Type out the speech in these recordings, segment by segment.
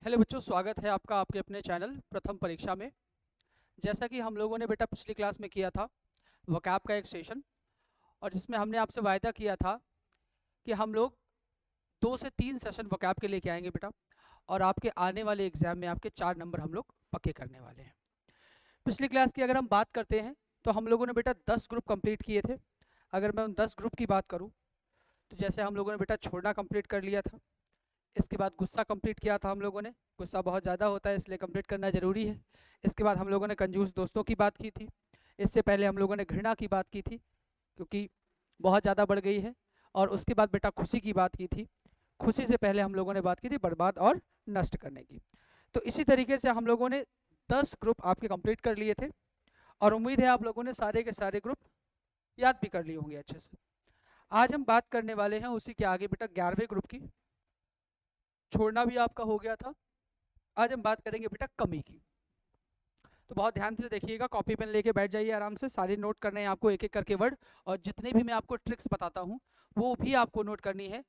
Hello बच्चों, स्वागत है आपका आपके अपने चैनल प्रथम परीक्षा में। जैसा कि हम लोगों ने बेटा पिछली क्लास में किया था वोकैब का एक सेशन, और जिसमें हमने आपसे वायदा किया था कि हम लोग 2 से 3 सेशन वोकैब के लेके आएंगे बेटा, और आपके आने वाले एग्जाम में आपके 4 नंबर हम लोग पक्के करने वाले हैं। पिछली क्लास की अगर हम बात करते हैं तो हम लोगों ने बेटा 10 ग्रुप कंप्लीट किए थे। अगर मैं उन 10 ग्रुप की बात करूँ तो जैसे हम लोगों ने बेटा छोड़ना कंप्लीट कर लिया था, इसके बाद गुस्सा कंप्लीट किया था हम लोगों ने। गुस्सा बहुत ज़्यादा होता है इसलिए कंप्लीट करना ज़रूरी है। इसके बाद हम लोगों ने कंजूस दोस्तों की बात की थी। इससे पहले हम लोगों ने घृणा की बात की थी क्योंकि बहुत ज़्यादा बढ़ गई है। और उसके बाद बेटा खुशी की बात की थी। खुशी से पहले हम लोगों ने बात की थी बर्बाद और नष्ट करने की। तो इसी तरीके से हम लोगों ने 10 ग्रुप आपके कंप्लीट कर लिए थे, और उम्मीद है आप लोगों ने सारे के सारे ग्रुप याद भी कर लिए होंगे अच्छे से। आज हम बात करने वाले हैं उसी के आगे बेटा 11वें ग्रुप की। छोड़ना भी आपका हो गया था। आज हम बात करेंगे बेटा कमी की। तो बहुत ध्यान से देखिएगा, कॉपी पेन लेके बैठ जाइए, आराम से सारे नोट करने हैं आपको एक एक करके वर्ड। और जितने भी मैं आपको ट्रिक्स बताता हूँ वो भी आपको नोट करनी है।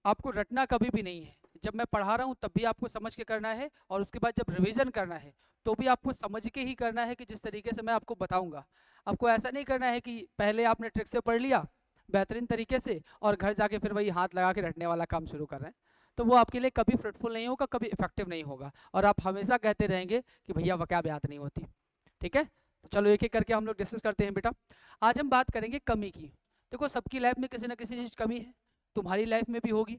आपको रटना कभी भी नहीं है। जब मैं पढ़ा रहा हूँ तब भी आपको समझ के करना है, और उसके बाद जब रिवीजन करना है तो भी आपको समझ के ही करना है कि जिस तरीके से मैं आपको बताऊंगा। आपको ऐसा नहीं करना है कि पहले आपने ट्रिक से पढ़ लिया बेहतरीन तरीके से और घर जाके फिर वही हाथ लगा के रटने वाला काम शुरू कर रहे हैं। तो वो आपके लिए कभी फ्रूटफुल नहीं होगा, कभी इफेक्टिव नहीं होगा, और आप हमेशा कहते रहेंगे कि भैया वक्याब याद नहीं होती। ठीक है, तो चलो एक एक करके हम लोग डिस्कस करते हैं बेटा। आज हम बात करेंगे कमी की। देखो, सबकी लाइफ में किसी ना किसी चीज़ कमी है, तुम्हारी लाइफ में भी होगी।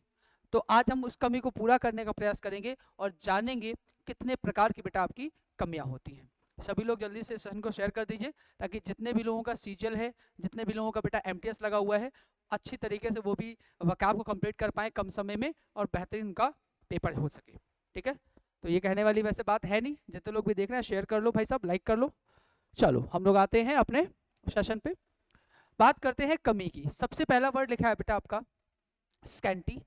तो आज हम उस कमी को पूरा करने का प्रयास करेंगे और जानेंगे कितने प्रकार की बेटा आपकी कमियां होती हैं। सभी लोग जल्दी से सेशन को शेयर कर दीजिए ताकि जितने भी लोगों का सीजल है, जितने भी लोगों का बेटा एमटीएस लगा हुआ है, अच्छी तरीके से वो भी वकाब को कंप्लीट कर पाए कम समय में, और बेहतरीन उनका पेपर हो सके। ठीक है, तो ये कहने वाली वैसे बात है नहीं। जितने लोग भी देख रहे हैं शेयर कर लो भाई साहब, लाइक कर लो। चलो हम लोग आते हैं अपने सेशन पे। बात करते हैं कमी की। सबसे पहला वर्ड लिखा है बेटा आपका स्कैंटी।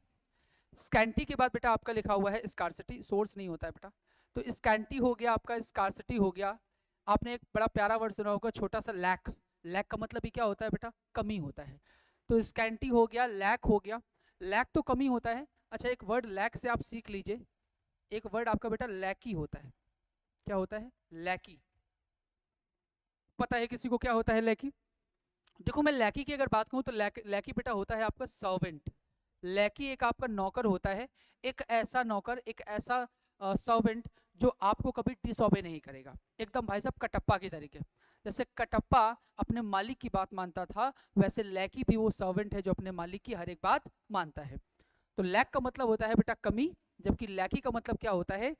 स्कैंटी के बाद बेटा आपका लिखा हुआ है स्कार्सिटी। सोर्स नहीं होता है बेटा, तो स्कैंटी हो गया आपका, स्कार्सिटी हो गया। आपने एक बड़ा प्यारा वर्ड सुना होगा छोटा सा, लैक। लैक का मतलब ही क्या होता है बेटा? कमी होता है। तो स्कैंटी हो गया, लैक हो गया। लैक तो कमी होता है। अच्छा, एक वर्ड लैक से आप सीख लीजिए। एक वर्ड आपका बेटा लैकी होता है। क्या होता है? लैकी। पता है किसी को क्या होता है लैकी? देखो, मैं लैकी की अगर बात करूं तो लैकी बेटा होता है आपका सर्वेंट। लैकी एक आपका नौकर होता है। एक ऐसा नौकर, एक ऐसा सर्वेंट जो आपको कभी डिसऑबे नहीं करेगा, एकदम भाई साहब कटप्पा की तरीके। जैसे कटप्पा अपने मालिक की बात मानता था, वैसे लैकी भी वो सर्वेंट है जो अपने मालिक की हर एक बात मानता है। तो लैक का मतलब होता है बेटा कमी, जबकि लैकी का मतलब क्या होता है?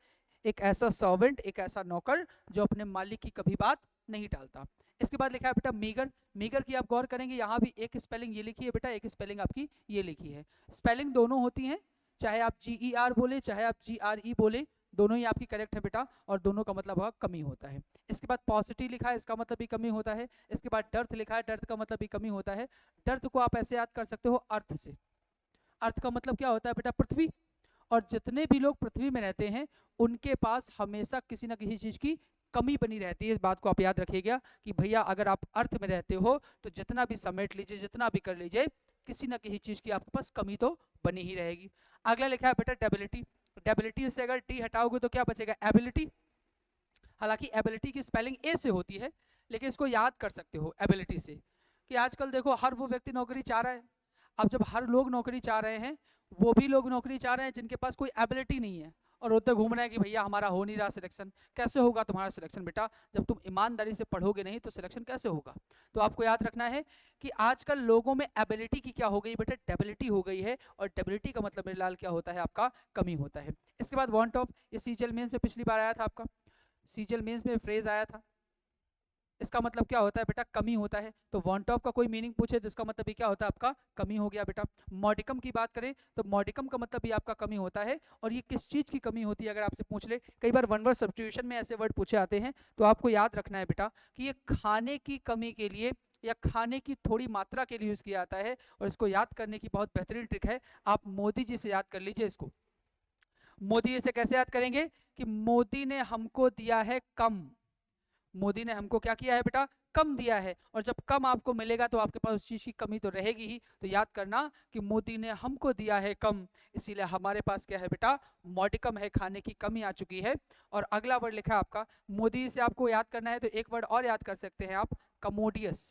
एक ऐसा सर्वेंट, एक ऐसा नौकर जो अपने मालिक की कभी बात नहीं टालता। इसके बाद लिखा है बेटा मीगर। मीगर की आप गौर करेंगे, यहाँ भी एक स्पेलिंग ये लिखी है बेटा, एक स्पेलिंग आपकी ये लिखी है। स्पेलिंग दोनों होती हैं, चाहे आप GER बोले चाहे आप GRE बोले, दोनों ही आपकी करेक्ट है बेटा, और दोनों का मतलब कमी होता है। इसके बाद पॉजिटिव लिखा है, इसका मतलब भी कमी होता है। इसके बाद डर्थ लिखा है, डर्थ का मतलब भी कमी होता है। डर्थ को आप ऐसे याद कर सकते हो अर्थ से। अर्थ का मतलब क्या होता है बेटा? पृथ्वी। और जितने भी लोग पृथ्वी में रहते हैं उनके पास हमेशा किसी ना किसी चीज की कमी बनी रहती है। इस बात को आप याद रखिएगा कि भैया अगर आप अर्थ में रहते हो तो जितना भी समेट लीजिए, जितना भी कर लीजिए, किसी ना किसी चीज की आपके पास कमी तो बनी ही रहेगी। अगला लिखा है बेटा डेबिलिटी। डेबिलिटी से अगर टी हटाओगे तो क्या बचेगा? एबिलिटी। हालांकि एबिलिटी की स्पेलिंग ए से होती है, लेकिन इसको याद कर सकते हो एबिलिटी से। कि आजकल देखो हर वो व्यक्ति नौकरी चाह रहा है। अब जब हर लोग नौकरी चाह रहे हैं, वो भी लोग नौकरी चाह रहे हैं जिनके पास कोई एबिलिटी नहीं है, और रोते घूम रहे हैं कि भैया हमारा हो नहीं रहा सिलेक्शन। कैसे होगा तुम्हारा सिलेक्शन बेटा? जब तुम ईमानदारी से पढ़ोगे नहीं तो सिलेक्शन कैसे होगा? तो आपको याद रखना है कि आजकल लोगों में एबिलिटी की क्या हो गई बेटा? डेबिलिटी हो गई है। और डेबिलिटी का मतलब मेरे लाल क्या होता है? आपका कमी होता है। इसके बाद वांट ऑफ, ये सीजीएल मेंस में पिछली बार आया था आपका। सीजीएल मेंस में फ्रेज आया था। इसका मतलब क्या होता है बेटा? कमी होता है। तो वांट ऑफ का कोई मीनिंग पूछे तो इसका मतलब भी क्या होता है? आपका कमी हो गया बेटा। मॉडिकम की बात करें तो मॉडिकम का मतलब भी आपका कमी होता है। और ये किस चीज की कमी होती है अगर आपसे पूछ ले, कई बार वन वर्ड सब्स्टिट्यूशन में ऐसे वर्ड पूछे आते हैं, तो आपको याद रखना है बेटा कि ये खाने की कमी के लिए या खाने की थोड़ी मात्रा के लिए यूज किया जाता है। और इसको याद करने की बहुत बेहतरीन ट्रिक है, आप मोदी जी से याद कर लीजिए इसको। मोदी जी से कैसे याद करेंगे? कि मोदी ने हमको दिया है कम। मोदी ने हमको क्या किया है बेटा? कम दिया है, और जब कम आपको मिलेगा तो आपके पास उस चीज़ की कमी तो रहेगी ही। तो याद करना कि मोदी ने हमको दिया है कम, इसीलिए हमारे पास क्या है बेटा, मॉडिकम है, खाने की कमी आ चुकी है। और अगला वर्ड लिखा है आपका, मोदी से आपको याद करना है तो एक वर्ड और याद कर सकते हैं आप, कमोडियस।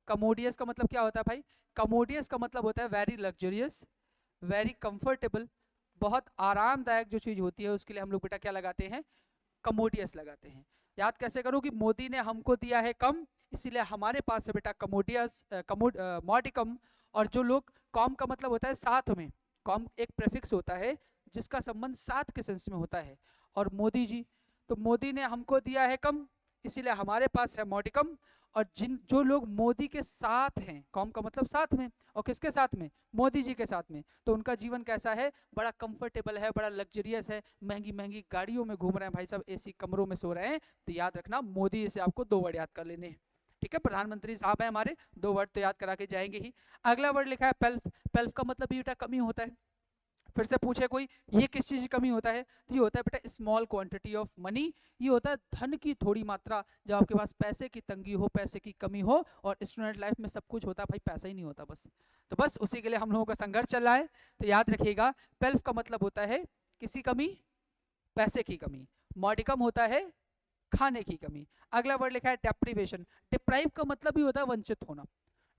कमोडियस का मतलब क्या होता है भाई, कमोडियस का मतलब होता है वेरी लग्जरियस, वेरी कंफर्टेबल, बहुत आरामदायक जो चीज़ होती है उसके लिए हम लोग बेटा क्या लगाते हैं, कमोडियस लगाते हैं। याद कैसे करो कि मोदी ने हमको दिया है कम, इसीलिए हमारे पास है बेटा कमोडियस, मॉडिकम। और जो लोग, कॉम का मतलब होता है साथ में, कॉम एक प्रेफिक्स होता है जिसका संबंध साथ के सेंस में होता है। और मोदी जी, तो मोदी ने हमको दिया है कम, इसीलिए हमारे पास है मॉडिकम। और जो लोग मोदी के साथ हैं, कॉम का मतलब साथ में, और किसके साथ में, मोदी जी के साथ में, तो उनका जीवन कैसा है, बड़ा कंफर्टेबल है, बड़ा लग्जरियस है, महंगी महंगी गाड़ियों में घूम रहे हैं भाई साहब, एसी कमरों में सो रहे हैं। तो याद रखना मोदी से आपको दो वर्ड याद कर लेने हैं, ठीक है। प्रधानमंत्री साहब हैं हमारे, दो वर्ड तो याद करा के जाएंगे ही। अगला वर्ड लिखा है पेल्फ। पेल्फ का मतलब भी बेटा कमी होता है। फिर से पूछे कोई ये किस चीज़ की कमी होता है, तो ये होता है बेटा स्मॉल क्वांटिटी ऑफ मनी, ये होता है धन की थोड़ी मात्रा, जब आपके पास पैसे की तंगी हो, पैसे की कमी हो। और स्टूडेंट लाइफ में सब कुछ होता है भाई, पैसा ही नहीं होता बस, तो बस उसी के लिए हम लोगों का संघर्ष चल रहा है। तो याद रखिएगा, पेल्फ का मतलब होता है किसी कमी, पैसे की कमी। मॉडिकम होता है खाने की कमी। अगला वर्ड लिखा है डेप्रीवेशन। डिप्राइव का मतलब ही होता है वंचित होना।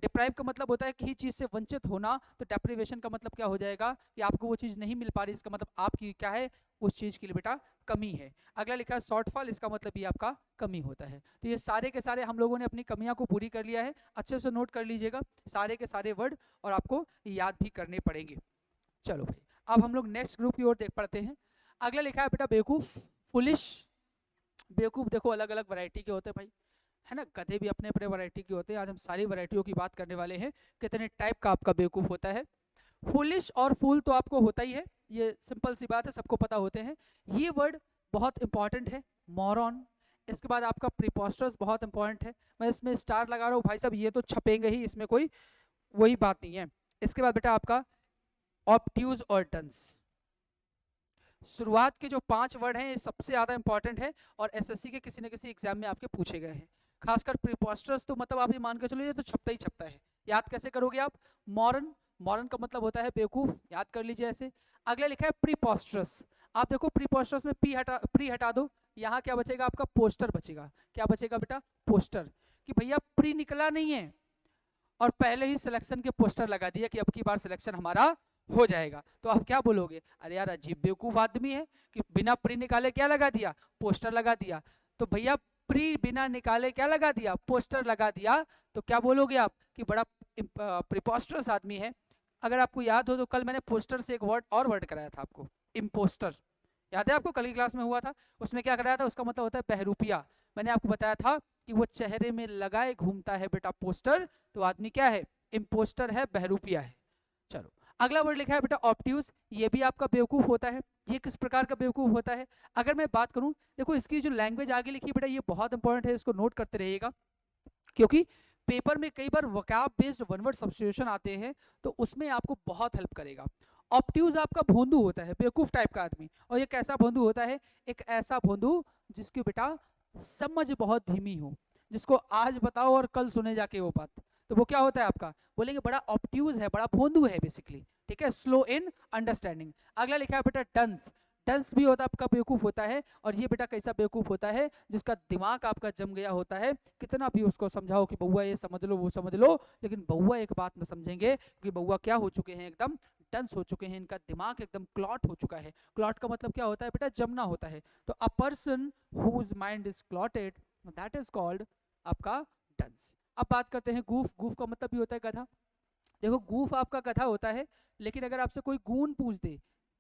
डिप्राइव का मतलब होता है किसी चीज से वंचित होना, तो डेप्रीवेशन का मतलब क्या हो जाएगा कि आपको वो चीज नहीं मिल पा रही, इसका मतलब आपकी क्या है, उस चीज के लिए बेटा कमी है। अगला लिखा है शॉर्टफॉल, इसका मतलब भी आपका कमी होता है। तो ये सारे के सारे हम लोगों ने अपनी कमियां को पूरी कर लिया है, अच्छे से नोट कर लीजिएगा सारे के सारे वर्ड, और आपको याद भी करने पड़ेंगे। चलो भाई, अब हम लोग नेक्स्ट ग्रुप की ओर देख पढ़ते हैं। अगला लिखा है बेटा बेवकूफ, फुलिश। बेवकूफ देखो अलग अलग वैरायटी के होते हैं भाई, है ना, गधे भी अपने अपने वैरायटी के होते हैं। आज हम सारी वैरायटियों की बात करने वाले हैं, कितने टाइप का आपका बेवकूफ होता है। फुलिश और फूल तो आपको होता ही है, ये सिंपल सी बात है, सबको पता होते हैं। ये वर्ड बहुत इंपॉर्टेंट है, मॉरॉन। इसके बाद आपका प्रीपोस्टर्स बहुत इंपॉर्टेंट है, मैं इसमें स्टार लगा रहा हूँ भाई साहब, ये तो छपेंगे ही, इसमें कोई वही बात नहीं है। इसके बाद बेटा आपका ऑब्ट्यूज और डंस। शुरुआत के जो 5 वर्ड हैं ये सबसे ज़्यादा इंपॉर्टेंट है, और एसएससी के किसी न किसी एग्जाम में आपके पूछे गए हैं। खासकर प्रीपोस्टर्स तो मतलब आप ये मान के चलो ये तो छपता ही छपता है। याद कैसे करोगे आप, मॉरन, मॉरन का मतलब होता है बेवकूफ, याद कर लीजिए ऐसे। अगला लिखा है प्रीपोस्टर्स। आप देखो प्रीपोस्टर्स में प्री हटा दो, यहाँ क्या बचेगा आपका, पोस्टर बचेगा। क्या बचेगा बेटा, पोस्टर। कि भैया प्री निकला नहीं है और पहले ही सिलेक्शन के पोस्टर लगा दिया कि अब की बार सिलेक्शन हमारा हो जाएगा, तो आप क्या बोलोगे, अरे यार अजीब बेवकूफ आदमी है कि बिना प्री निकाले क्या लगा दिया, पोस्टर लगा दिया। तो भैया प्री बिना निकाले क्या लगा दिया, पोस्टर लगा दिया। तो क्या बोलोगे आप कि बड़ा प्रीपोस्टरस आदमी है। अगर आपको याद हो तो कल मैंने पोस्टर से एक वर्ड और वर्ड कराया था आपको, इम्पोस्टर। याद है आपको, कल की क्लास में हुआ था, उसमें क्या कराया था, उसका मतलब होता है बहरूपिया। मैंने आपको बताया था कि वो चेहरे में लगाए घूमता है बेटा पोस्टर, तो आदमी क्या है, इम्पोस्टर है, बहरूपिया है। चलो अगला वर्ड लिखा है बेटा ऑप्ट्यूज। ये भी आपका बेवकूफ होता है। ये किस प्रकार का बेवकूफ होता है, अगर मैं बात करूं, देखो इसकी जो लैंग्वेज आगे लिखी है बेटा ये बहुत इंपॉर्टेंट है, इसको नोट करते रहिएगा, क्योंकि पेपर में कई बार vocab based one word substitution आते हैं, तो उसमें आपको बहुत हेल्प करेगा। ऑप्ट्यूज आपका भोंदू होता है, बेवकूफ टाइप का आदमी। और ये कैसा भोंदू होता है, एक ऐसा भोंदू जिसकी बेटा समझ बहुत धीमी हो, जिसको आज बताओ और कल सुने जाके वो बात, तो वो क्या होता है आपका, बोलेंगे बड़ा ऑप्ट्यूज है, बड़ा भोंदू है बेसिकली, ठीक है, स्लो इन अंडरस्टैंडिंग। अगला लिखा है बेटा डंस। डंस भी होता है आपका बेवकूफ होता है, और ये बेटा कैसा बेवकूफ होता है, जिसका दिमाग आपका जम गया होता है, कितना भी उसको समझाओ कि बउआ ये समझ लो वो समझ लो, लेकिन बउआ एक बात न समझेंगे, कि बउआ क्या हो चुके हैं, एकदम डंस हो चुके हैं, इनका दिमाग एकदम क्लॉट हो चुका है। क्लॉट का मतलब क्या होता है बेटा, जमना होता है। तो a person whose mind is clotted, that is called आपका डंस। अब बात करते हैं गूफ। गूफ का मतलब भी होता है गधा। देखो गूफ आपका गधा होता है, लेकिन अगर आपसे कोई गून पूछ दे,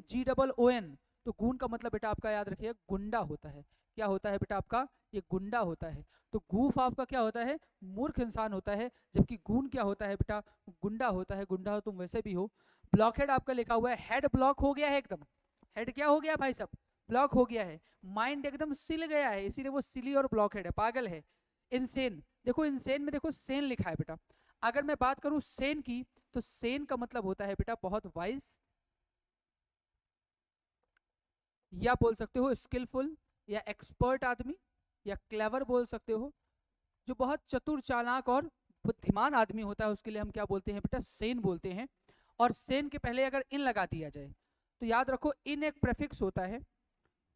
GOON, तो गून का मतलब बेटा आपका याद रखिए गुंडा होता है। क्या होता है बेटा आपका, ये गुंडा होता है। तो गूफ आपका क्या होता है, मूर्ख इंसान होता है, जबकि गून क्या होता है बेटा, गुंडा होता है। गुंडा हो तुम वैसे भी हो। ब्लॉकहेड आपका लिखा हुआ है, हेड ब्लॉक हो गया है एकदम। हेड क्या हो गया भाई साहब, ब्लॉक हो गया है। माइंड एकदम सिल गया है, इसीलिए वो सिली और ब्लॉकहेड है, पागल है। इनसेन, देखो इनसेन में देखो सेन लिखा है बेटा। अगर मैं बात करूं सेन की, तो सेन का मतलब होता है बेटा बहुत वाइज, या बोल सकते हो स्किलफुल, या एक्सपर्ट आदमी, या क्लेवर बोल सकते हो। जो बहुत चतुर चालाक और बुद्धिमान आदमी होता है उसके लिए हम क्या बोलते हैं बेटा, सेन बोलते हैं। और सेन के पहले अगर इन लगा दिया जाए तो याद रखो इन एक प्रेफिक्स होता है,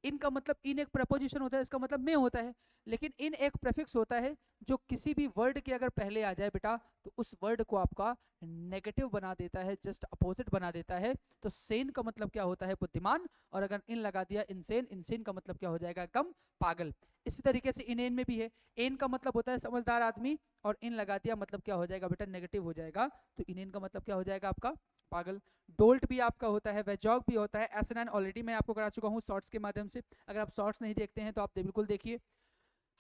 इन का मतलब इन एक प्रपोजिशन होता है, इसका मतलब में होता है, लेकिन इन एक प्रेफिक्स होता है जो किसी भी वर्ड के अगर पहले आ जाए बेटा तो उस वर्ड को आपका नेगेटिव बना देता है, जस्ट अपोजिट बना देता है। तो सेन का मतलब क्या होता है, बुद्धिमान, और अगर इन लगा दिया इनसेन, इनसेन का मतलब क्या हो जाएगा, एकदम पागल। इसी तरीके से इनेन में भी है, एन का मतलब होता है समझदार आदमी, और इन लगा दिया मतलब क्या हो जाएगा बेटा, नेगेटिव हो जाएगा, तो इनेन का मतलब क्या हो जाएगा आपका, पागल। डोल्ट भी आपका होता है, वेजॉग भी होता है, एसएनएन ऑलरेडी मैं आपको करा चुका हूँ शॉर्ट्स के माध्यम से। अगर आप शॉर्ट्स नहीं देखते हैं तो आप बिल्कुल देखिए,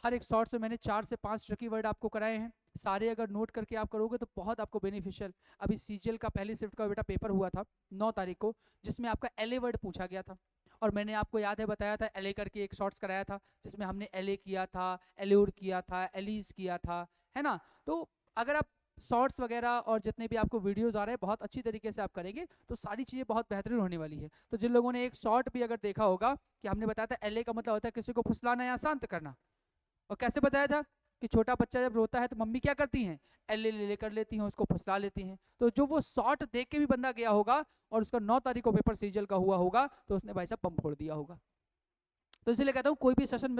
हर एक शॉर्ट्स में मैंने 4 से 5 ट्रिकी वर्ड आपको कराए हैं, सारे अगर नोट करके आप करोगे तो बहुत आपको बेनिफिशियल। अभी सीजीएल का पहली शिफ्ट का बेटा पेपर हुआ था 9 तारीख को, जिसमें आपका एलए वर्ड पूछा गया था, और मैंने आपको याद है बताया था एलए करके एक शॉर्ट्स कराया था, जिसमें हमने एलए किया था, एल्योर किया था, एलीज किया था, है ना। तो अगर आप शॉर्ट्स वगैरह और जितने भी आपको वीडियोस आ रहे हैं बहुत अच्छी तरीके से आप करेंगे तो सारी चीज़ें बहुत बेहतरीन होने वाली है। तो जिन लोगों ने एक शॉर्ट भी अगर देखा होगा कि हमने बताया था एलए का मतलब होता है किसी को फुसलाना या शांत करना, और कैसे बताया था कि छोटा बच्चा जब रोता है तो मम्मी क्या करती हैं, एल ले कर लेती हैं, उसको फुसला लेती हैं। तो जो वो शॉर्ट देख के भी बंदा गया होगा और उसका 9 तारीख को पेपर सीजल का हुआ होगा तो उसने भाई साहब बम फोड़ दिया होगा। तो इसलिए कहता हूँ कोई भी सेशन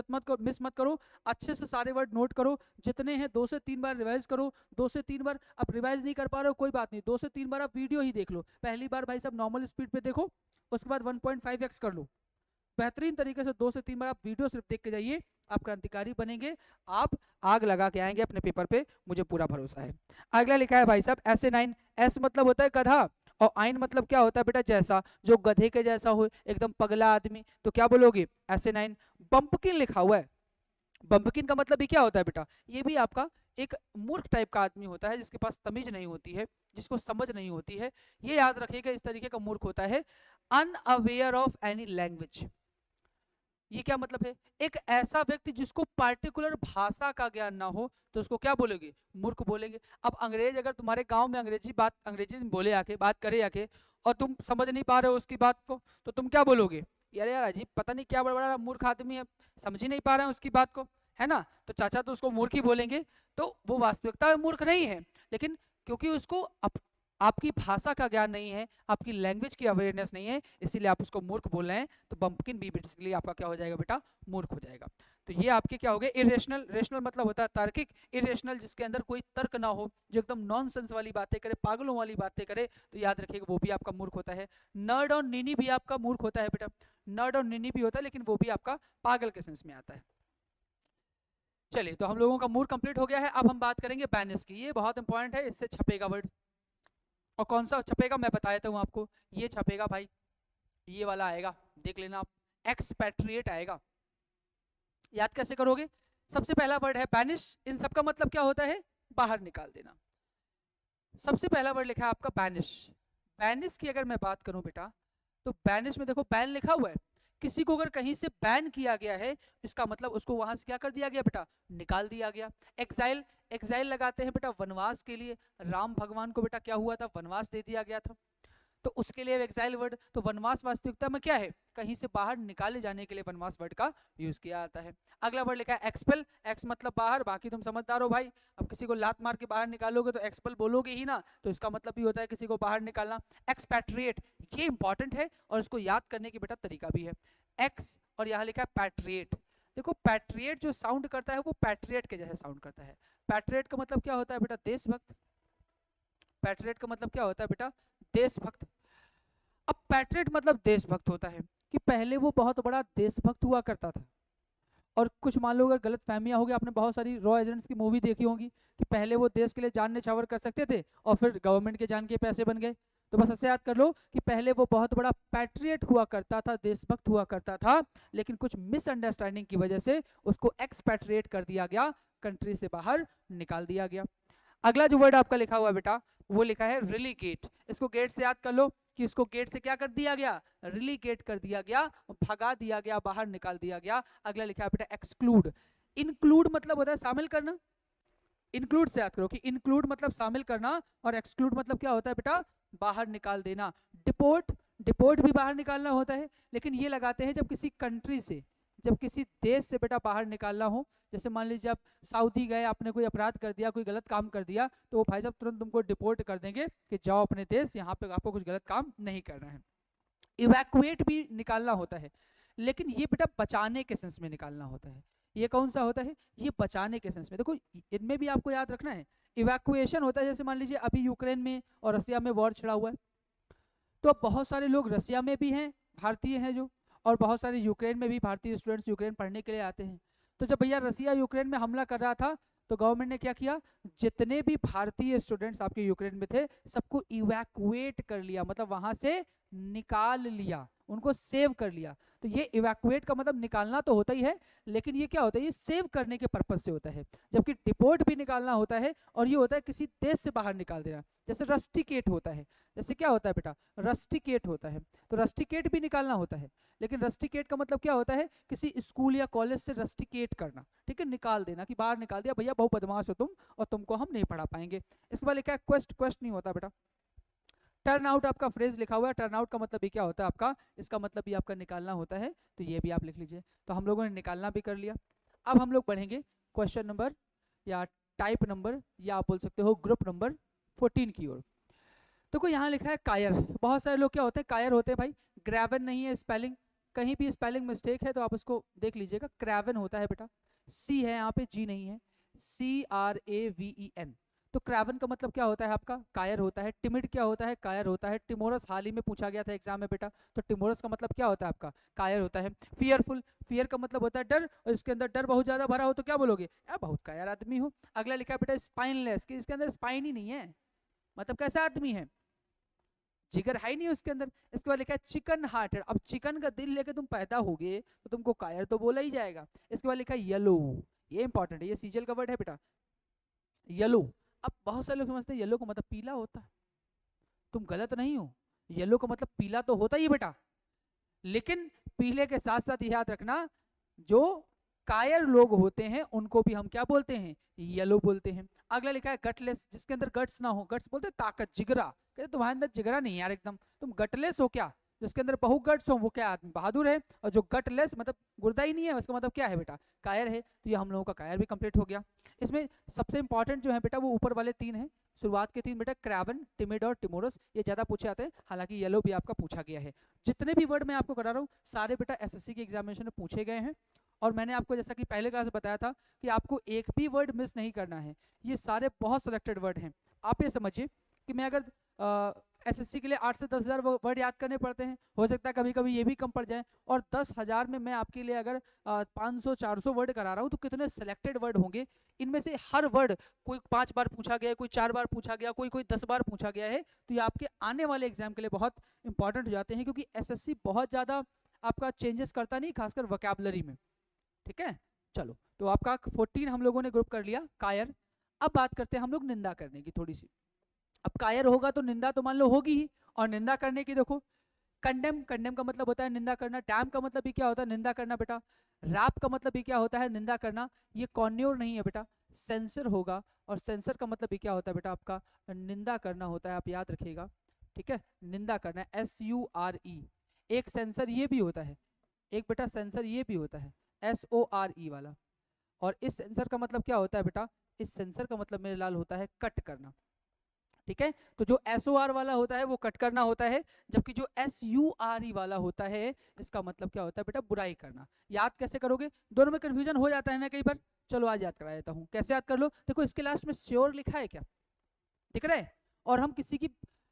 मिस मत करो, अच्छे से सारे वर्ड नोट करो, जितने हैं 2 से 3 बार रिवाइज करो। 2 से 3 बार आप रिवाइज नहीं कर पा रहे हो कोई बात नहीं, 2 से 3 बार आप वीडियो ही देख लो। पहली बार भाई साहब नॉर्मल स्पीड पे देखो, उसके बाद 1.5x कर लो, बेहतरीन तरीके से 2 से 3 बार आप वीडियो सिर्फ देख के जाइए, आप क्रांतिकारी बनेंगे, आप आग लगा के आएंगे अपने पेपर पे, मुझे पूरा भरोसा है। अगला लिखा है भाई साहब एस9, एस मतलब होता है गधा, और आइन मतलब क्या होता है बेटा, जैसा, जो गधे के जैसा हो, एकदम पगला आदमी, तो क्या बोलोगे एस9। बम्पकिन लिखा हुआ है, बम्पकिन का मतलब भी क्या होता है बेटा, ये भी आपका एक मूर्ख टाइप का आदमी होता है, जिसके पास तमीज नहीं होती है, जिसको समझ नहीं होती है, ये याद रखिएगा, इस तरीके का मूर्ख होता है। अनअवेयर ऑफ एनी लैंग्वेज, ये क्या मतलब है, एक ऐसा व्यक्ति जिसको पार्टिकुलर भाषा का ज्ञान ना हो तो उसको क्या बोलोगे, मूर्ख बोलेंगे। अब अंग्रेज अगर तुम्हारे गांव में अंग्रेजी में बोले आके बात करे आके, और तुम समझ नहीं पा रहे हो उसकी बात को, तो तुम क्या बोलोगे, यार यार अजीब पता नहीं क्या बड़ा बड़ा मूर्ख आदमी है, समझ ही नहीं पा रहे हैं उसकी बात को, है ना। तो चाचा तो उसको मूर्ख ही बोलेंगे, तो वो वास्तविकता में मूर्ख नहीं है, लेकिन क्योंकि उसको आपकी भाषा का ज्ञान नहीं है, आपकी लैंग्वेज की अवेयरनेस नहीं है, इसीलिए आप उसको मूर्ख बोल रहे हैं। तो बम्पकिन भी बेसिकली आपका क्या हो जाएगा बेटा, मूर्ख हो जाएगा। तो ये आपके क्या हो गए, इरेशनल, रेशनल मतलब होता है तार्किक, इरेशनल जिसके अंदर कोई तर्क ना हो, जो एकदम नॉनसेंस वाली बातें करे, पागलों वाली बातें करे, तो याद रखिएगा वो भी आपका मूर्ख होता है। नर्ड और निनी भी आपका मूर्ख होता है बेटा, नर्ड और निनी भी होता है, लेकिन वो भी आपका पागल के सेंस में आता है। चलिए, तो हम लोगों का मूड कंप्लीट हो गया है, अब हम बात करेंगे बैनिस की, ये बहुत इंपॉर्टेंट है, इससे छपेगा वर्ड। और कौन सा छपेगा मैं बता देता हूँ आपको, ये छपेगा भाई, ये वाला आएगा, देख लेना आप, एक्सपैट्रिएट आएगा। याद कैसे करोगे, सबसे पहला वर्ड है बैनिश, इन सब का मतलब क्या होता है, बाहर निकाल देना। सबसे पहला वर्ड लिखा है आपका बैनिश। बैनिश की अगर मैं बात करूं बेटा, तो बैनिश में देखो बैन लिखा हुआ है, किसी को अगर कहीं से बैन किया गया है, इसका मतलब उसको वहां से क्या कर दिया गया बेटा, निकाल दिया गया। एक्साइल, एक्साइल लगाते हैं बेटा वनवास के लिए, राम भगवान को बेटा क्या हुआ था, वनवास दे दिया गया था, तो उसके लिए एक्साइल वर्ड। तो वनवास वास्तविकता में क्या है, कहीं से बाहर निकाले जाने के लिए वनवास वर्ड का यूज किया जाता है। अगला वर्ड लिखा है एक्सपेल, एक्स मतलब बाहर, बाकी तुम समझदार हो भाई, अब किसी को लात मार के बाहर निकालोगे तो एक्सपेल बोलोगे ही ना, तो इसका मतलब भी होता है किसी को बाहर निकालना। एक्सपैट्रिएट, ये इंपॉर्टेंट है और इसको याद करने की बेटा तरीका भी है, एक्स और यहाँ लिखा है पैट्रिएट। देखो पैट्रिएट जो साउंड करता है वो पैट्रिएट के जैसे साउंड करता है। पैट्रिएट का मतलब क्या होता है बेटा, देशभक्त। पैट्रिएट का मतलब क्या होता है बेटा, देशभक्त। अब पैट्रियट मतलब देशभक्त होता है कि पहले वो बहुत बड़ा देशभक्त हुआ करता था, और कुछ मान लो अगर गलत फहमियां होगी, आपने बहुत सारी रॉ एजेंट्स की मूवी देखी होगी कि पहले वो देश के लिए जान न्यौछावर कर सकते थे और फिर गवर्नमेंट के जान के पैसे बन गए। तो बस ऐसे याद कर लो कि पहले वो बहुत बड़ा पैट्रियट हुआ करता था, देशभक्त हुआ करता था, लेकिन कुछ मिसअंडरस्टैंडिंग की वजह से उसको एक्सपैट्रिएट कर दिया गया, कंट्री से बाहर निकाल दिया गया। अगला जो वर्ड आपका लिखा हुआ है बेटा, वो लिखा है रिलीगेट। इसको गेट से याद कर लो कि इसको गेट से क्या कर दिया गया, रिलीगेट कर दिया गया, भगा दिया गया, बाहर निकाल दिया गया। अगला लिखा है बेटा एक्सक्लूड। इंक्लूड मतलब होता है शामिल करना, इंक्लूड से याद करो कि इंक्लूड मतलब शामिल करना, और एक्सक्लूड मतलब क्या होता है बेटा, बाहर निकाल देना। डिपोर्ट, डिपोर्ट भी बाहर निकालना होता है, लेकिन ये लगाते हैं जब किसी कंट्री से जब किसी देश से बेटा बाहर निकालना हो, जैसे मान लीजिए आप सऊदी गए, आपने कोई अपराध कर दिया, कोई गलत काम कर दिया, तो वो भाई साहब तुरंत तुमको डिपोर्ट कर देंगे कि जाओ अपने देश, यहाँ पे आपको कुछ गलत काम नहीं करना है। इवैक्यूएट भी निकालना होता है, लेकिन ये बेटा बचाने के सेंस में निकालना होता है। ये कौन सा होता है? ये बचाने के सेंस में। देखो इनमें भी आपको याद रखना है, इवैक्यूएशन होता है, जैसे मान लीजिए अभी यूक्रेन में और रसिया में वॉर छिड़ा हुआ है, तो अब बहुत सारे लोग रसिया में भी हैं, भारतीय हैं जो, और बहुत सारे यूक्रेन में भी भारतीय स्टूडेंट्स यूक्रेन पढ़ने के लिए आते हैं। तो जब भैया रसिया यूक्रेन में हमला कर रहा था, तो गवर्नमेंट ने क्या किया, जितने भी भारतीय स्टूडेंट्स आपके यूक्रेन में थे सबको इवैक्यूएट कर लिया, मतलब वहां से निकाल लिया, उनको सेव कर लिया। तो ये इवैक्यूएट का मतलब निकालना तो होता ही है, लेकिन ये क्या होता है, ये सेव करने के पर्पज से होता है। जबकि डिपोर्ट भी निकालना होता है, और ये होता है किसी देश से बाहर निकाल देना। जैसे रस्टिकेट होता है, जैसे क्या होता है बेटा, रस्टिकेट होता है, तो रस्टिकेट भी निकालना होता है। लेकिन रस्टिकेट का मतलब क्या होता है, किसी स्कूल या कॉलेज से रस्टिकेट करना, ठीक है, निकाल देना, कि बाहर निकाल दिया, भैया बहुत बदमाश हो तुम और तुमको हम नहीं पढ़ा पाएंगे। इसके बाद लिखा है क्वेस्ट, क्वेस्ट नहीं होता बेटा। टर्न आउट आपका फ्रेज लिखा हुआ है, टर्न आउट का मतलब भी क्या होता है आपका, इसका मतलब भी आपका निकालना होता है, तो ये भी आप लिख लीजिए। तो हम लोगों ने निकालना भी कर लिया। अब हम लोग पढ़ेंगे क्वेश्चन नंबर या टाइप नंबर, या आप बोल सकते हो ग्रुप नंबर 14 की ओर। तो कोई यहाँ लिखा है कायर। बहुत सारे लोग क्या होते हैं, कायर होते हैं भाई, ग्रेवन नहीं है स्पेलिंग, कहीं भी स्पेलिंग मिस्टेक है तो आप उसको देख लीजिएगा, क्रेवन होता है बेटा, सी है यहाँ पे, जी नहीं है, CRAVEN। तो क्रेवन का मतलब क्या होता है आपका, कायर होता है। टिमिड क्या होता है, कायर होता है। टिमोरस हाल ही में पूछा गया था एग्जाम में बेटा, तो टिमोरस का मतलब क्या होता है आपका, कायर होता है। फियरफुल, फियर का मतलब होता है डर, और इसके अंदर डर बहुत ज्यादा भरा हो तो क्या बोलोगे, यार बहुत कायर आदमी हो। अगला लिखा है बेटा स्पाइनलेस, कि इसके अंदर स्पाइन ही नहीं है, मतलब कैसा आदमी है, जिगर है ही नहीं उसके अंदर। इसके बाद लिखा है चिकन हार्टेड, अब चिकन का दिल लेके तुम पैदा होगे तो तुमको कायर तो बोला ही जाएगा। इसके बाद लिखा है येलो, ये इंपॉर्टेंट है, ये सीजल का वर्ड है बेटा, येलो। अब बहुत सारे लोग समझते हैं येलो का मतलब पीला होता है, तुम गलत नहीं हो, येलो का मतलब पीला तो होता ही बेटा, लेकिन पीले के साथ साथ याद रखना, जो कायर लोग होते हैं उनको भी हम क्या बोलते हैं, येलो बोलते हैं। अगला लिखा है गटलेस, जिसके अंदर गट्स ना हो, गट्स बोलते हैं ताकत, जिगरा, कहते तुम्हारे अंदर जिगरा नहीं यार एकदम, तुम गटलेस हो क्या, जिसके अंदर बहु गट्स हो वो क्या आदमी बहादुर है, और जो गटलेस मतलब गुर्दा ही नहीं है, उसका मतलब क्या है बेटा, कायर है। तो ये हम लोगों का कायर भी कंप्लीट हो गया। इसमें सबसे इंपॉर्टेंट जो है बेटा वो ऊपर वाले तीन हैं, शुरुआत के तीन बेटा, क्रेवन, टिमिड और टिमोरस, ये ज्यादा पूछे आते हैं, हालांकि येलो भी आपका पूछा गया है। जितने भी वर्ड मैं आपको करा रहा हूँ सारे बेटा एसएससी के एग्जामिनेशन में पूछे गए हैं, और मैंने आपको जैसा कि पहले क्लास में बताया था कि आपको एक भी वर्ड मिस नहीं करना है, ये सारे बहुत सिलेक्टेड वर्ड हैं। आप ये समझिए कि मैं अगर एसएससी के लिए 8 से 10,000 वर्ड याद करने पड़ते हैं, हो सकता है कभी कभी ये भी कम पड़ जाए, और 10,000 में मैं आपके लिए अगर 500-400 वर्ड करा रहा हूँ तो कितने सिलेक्टेड वर्ड होंगे, इनमें से हर वर्ड कोई 5 बार पूछा गया है, कोई 4 बार पूछा गया, कोई 10 बार पूछा गया है, तो ये आपके आने वाले एग्जाम के लिए बहुत इंपॉर्टेंट हो जाते हैं, क्योंकि एसएससी बहुत ज़्यादा आपका चेंजेस करता नहीं, खासकर वोकैबुलरी में, ठीक है। चलो, तो आपका 14 हम लोगों ने ग्रुप कर लिया, कायर। अब बात करते हैं हम लोग निंदा करने की थोड़ी सी। अब कायर होगा तो निंदा तो मान लो होगी ही, और निंदा करने की देखो, कंडेम, कंडेम का मतलब होता है निंदा करना, डैम का मतलब भी क्या होता है, निंदा करना बेटा, रैप का मतलब भी क्या होता है, निंदा करना। ये कॉन्योर नहीं है बेटा, सेंसर होगा, और सेंसर का मतलब भी क्या होता है बेटा आपका, निंदा करना होता है, आप याद रखिएगा, ठीक है, निंदा करना है, SURE। एक सेंसर ये भी होता है, एक बेटा सेंसर ये भी होता है, SORE वाला। और इस सेंसर का मतलब क्या होता है बेटा, इस सेंसर का मतलब मेरे लाल होता है कट करना, ठीक है। तो जो SOR वाला होता है वो कट करना होता है, जबकि जो SURE वाला होता है इसका मतलब क्या होता है बेटा, बुराई करना। याद कैसे करोगे, दोनों में कंफ्यूजन हो जाता है ना कई बार, चलो आज याद करा देता हूँ, कैसे याद कर लो। देखो इसके लास्ट में श्योर लिखा है क्या, दिख रहा है। और हम किसी की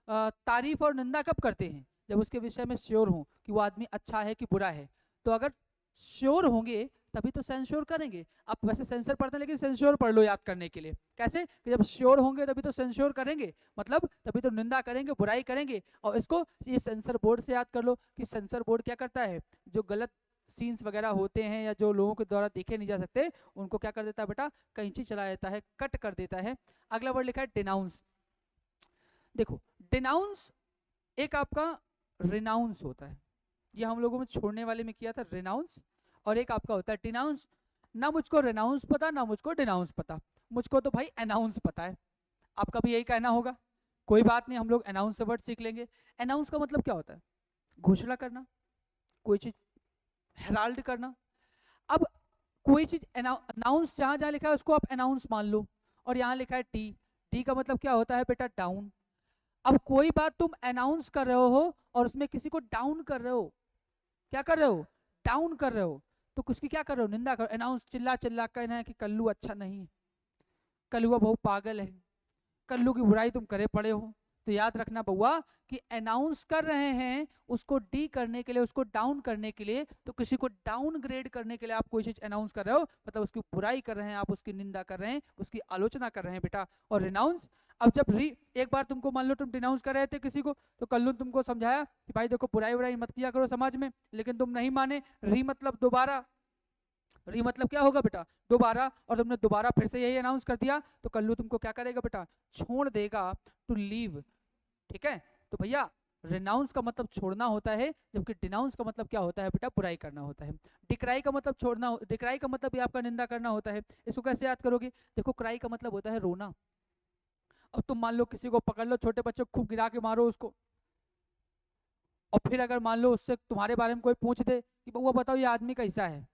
तारीफ और निंदा कब करते हैं, जब उसके विषय में श्योर हो कि वो आदमी अच्छा है कि बुरा है। तो अगर श्योर होंगे तभी तो सेंश्योर करेंगे। आप वैसे सेंसर पढ़ते हैं लेकिन सेंश्योर पढ़ लो याद करने के लिए, कैसे कि जब श्योर होंगे तभी तो सेंश्योर करेंगे, मतलब तभी तो निंदा करेंगे, बुराई करेंगे। और इसको ये सेंसर बोर्ड से याद कर लो कि सेंसर बोर्ड क्या करता है, जो गलत सीन्स वगैरह होते हैं या जो लोगों के द्वारा देखे नहीं जा सकते उनको क्या कर देता है बेटा, कैंची चला देता है, कट कर देता है। अगला वर्ड लिखा है डिनाउंस। देखो डिनाउंस एक आपका रिनाउंस होता है, ये हम लोगों में छोड़ने वाले में किया था रिनाउंस, और एक आपका होता है डिनाउंस। ना मुझको रिनाउंस पता ना मुझको डिनाउंस पता, मुझको तो भाई अनाउंस पता है। आपका भी यही कहना होगा, कोई बात नहीं, हम लोग अनाउंस से वर्ड सीख लेंगे। अनाउंस का मतलब क्या होता है, घोषणा करना, कोई चीज हेराल्ड करना। अब कोई चीज अनाउंस जहां जहां लिखा है उसको आप अनाउंस मान लो, और यहाँ लिखा है डी, डी का मतलब क्या होता है बेटा डाउन। अब कोई बात तुम अनाउंस कर रहे हो और उसमें किसी को डाउन कर रहे हो, क्या कर रहे हो, डाउन कर रहे हो, तो उसकी क्या कर रहे हो, निंदा कर। अनाउंस चिल्ला चिल्ला कहना है कि कल्लू अच्छा नहीं है, कल्लुआ बहुत पागल है, कल्लू की बुराई तुम करे पड़े हो। तो याद रखना बउआ कि अनाउंस कर रहे हैं उसको डी करने के लिए, उसको डाउन करने के लिए, तो किसी को डाउन ग्रेड करने के लिए आप कोई चीज अनाउंस कर रहे हो, मतलब उसकी बुराई कर रहे हैं, आप उसकी निंदा कर रहे हैं, उसकी आलोचना कर रहे हैं बेटा। और रिनाउंस, अब जब एक बार तुमको मान लो तुम डिनाउंस कर रहे थे किसी को, तो कल्लू ने तुमको समझाया कि भाई देखो बुराई बुराई मत किया करो समाज में, लेकिन तुम नहीं माने। री मतलब दोबारा, री मतलब क्या होगा बेटा दोबारा, और तुमने दोबारा फिर से यही अनाउंस कर दिया, तो कल्लू तुमको क्या करेगा बेटा, छोड़ देगा, टू लीव। ठीक है, तो भैया रिनाउंस का मतलब छोड़ना होता है, जबकि डिनाउंस का मतलब क्या होता है बेटा, बुराई करना होता है। डिक्राई का मतलब छोड़ना, डिक्राई का मतलब भी आपका निंदा करना होता है। इसको कैसे याद करोगे, देखो क्राई का मतलब होता है रोना। अब तुम मान लो किसी को पकड़ लो, छोटे बच्चे को खूब गिरा के मारो उसको, और फिर अगर मान लो उससे तुम्हारे बारे में कोई पूछ दे कि बउआ बताओ ये आदमी कैसा है,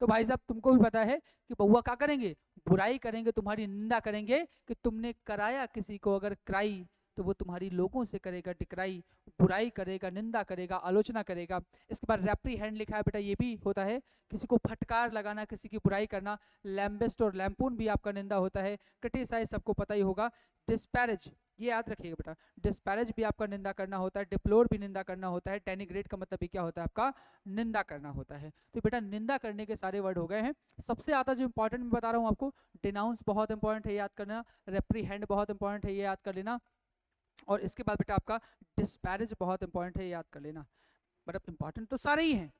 तो भाई साहब तुमको भी पता है कि बउआ क्या करेंगे, बुराई करेंगे, तुम्हारी निंदा करेंगे कि तुमने कराया किसी को। अगर क्राई तो वो तुम्हारी लोगों से करेगा डिक्राई, बुराई करेगा, निंदा करेगा, आलोचना करेगा। इसके बाद रैप्री हैंड लिखा है बेटा, ये भी होता है किसी को फटकार लगाना, किसी की बुराई करना। लैम्बेस्ट और लैम्पून भी आपका निंदा होता है। क्रिटिसाइज सबको पता ही होगा। डिस्पैरेज, ये याद रखिएगा बेटा, डिस्पैरेज भी आपका निंदा करना होता है। डिप्लोर भी निंदा करना होता है। डेनिग्रेट का मतलब भी क्या होता है आपका, निंदा करना होता है। तो बेटा निंदा करने के सारे वर्ड हो गए हैं। सबसे ज्यादा जो इंपॉर्टेंट मैं बता रहा हूँ आपको, डिनाउंस बहुत इंपॉर्टेंट है, याद करना। रेप्रीहेंड बहुत इंपॉर्टेंट है, ये याद कर लेना। और इसके बाद बेटा आपका डिस्पैरेज बहुत इंपॉर्टेंट है, याद कर लेना। मतलब इंपॉर्टेंट तो सारे ही हैं,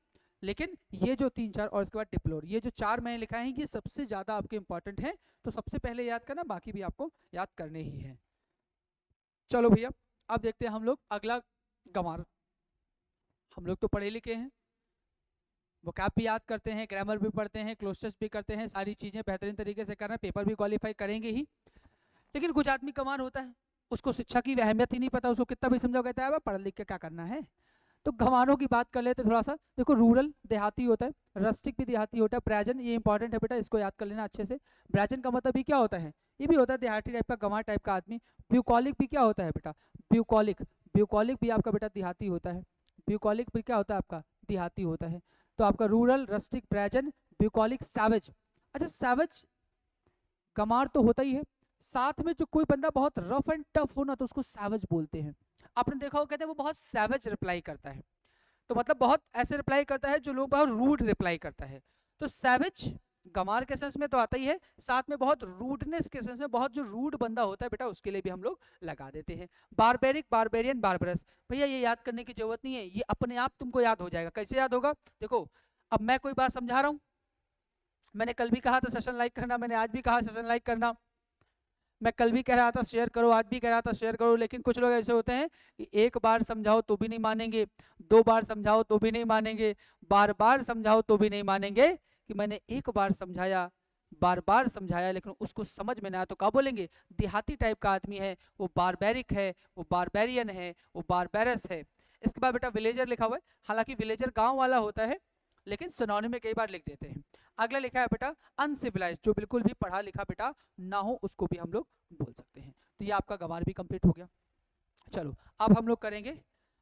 लेकिन ये जो 3 4 और इसके बाद डिप्लोर, ये जो 4 मैंने लिखा है, ये सबसे ज्यादा आपके इंपॉर्टेंट है। तो सबसे पहले याद करना, बाकी भी आपको याद करने ही है। चलो भैया, अब देखते हैं हम लोग अगला गंवार। हम लोग तो पढ़े लिखे हैं, वोकैब भी याद करते हैं, ग्रामर भी पढ़ते हैं, क्लोजर्स भी करते हैं, सारी चीजें बेहतरीन तरीके से कर रहे हैं, पेपर भी क्वालिफाई करेंगे ही। लेकिन कुछ आदमी गंवार होता है, उसको शिक्षा की अहमियत ही नहीं पता, उसको कितना भी समझाओ कहता है पढ़ लिख के क्या करना है। तो गंवारों की बात कर लेते थोड़ा सा। देखो रूरल देहाती होता है, रस्टिक भी देहाती होता है, ब्रैजन ये इंपॉर्टेंट है बेटा, इसको याद कर लेना अच्छे से। ब्रैजन का मतलब भी क्या होता है, ये भी होता है देहाती टाइप का, गंवार टाइप का आदमी। ब्यूकॉलिक भी क्या होता है बेटा, ब्यूकॉलिक, ब्यूकॉलिक भी आपका बेटा देहाती होता है। ब्यूकॉलिक भी क्या होता है आपका, देहाती होता है। तो आपका रूरल, रस्टिक, ब्रैजन, ब्यूकॉलिक, सैवेज। अच्छा सैवेज गंवार तो होता ही है, साथ में जो कोई बंदा बहुत रफ एंड टफ हो ना, तो उसको सैवेज बोलते हैं। आपने देखा हो, कहते हैं वो बहुत सैवेज रिप्लाई करता है, तो मतलब बहुत ऐसे रिप्लाई करता है जो लोग बहुत रूड रिप्लाई करता है। तो सैवेज गंवार के सेंस में तो आता ही है, साथ में बहुत रूडनेस के सेंस में, बहुत जो रूड बंदा होता है बेटा उसके लिए भी हम लोग लगा देते हैं। बारबेरिक, बारबेरियन, बारबरस, भैया ये याद करने की जरूरत नहीं है, ये अपने आप तुमको याद हो जाएगा। कैसे याद होगा, देखो अब मैं कोई बात समझा रहा हूँ, मैंने कल भी कहा था सेशन लाइक करना, मैंने आज भी कहा सेशन लाइक करना, मैं कल भी कह रहा था शेयर करो, आज भी कह रहा था शेयर करो, लेकिन कुछ लोग ऐसे होते हैं कि एक बार समझाओ तो भी नहीं मानेंगे, 2 बार समझाओ तो भी नहीं मानेंगे, बार बार समझाओ तो भी नहीं मानेंगे। कि मैंने एक बार समझाया, बार बार समझाया, लेकिन उसको समझ में ना आया तो क्या बोलेंगे, देहाती टाइप का आदमी है, वो बारबेरिक है, वो बारबेरियन है, वो बारबेरस है। इसके बाद बेटा विलेजर लिखा हुआ है, हालांकि विलेजर गांव वाला होता है, लेकिन सिनोनिम में कई बार लिख देते हैं। अगला लिखा है बेटा अनसिविलाइज, जो बिल्कुल भी पढ़ा लिखा बेटा ना हो उसको भी हम लोग बोल सकते हैं। तो ये आपका गंवार भी कंप्लीट हो गया। चलो अब हम लोग करेंगे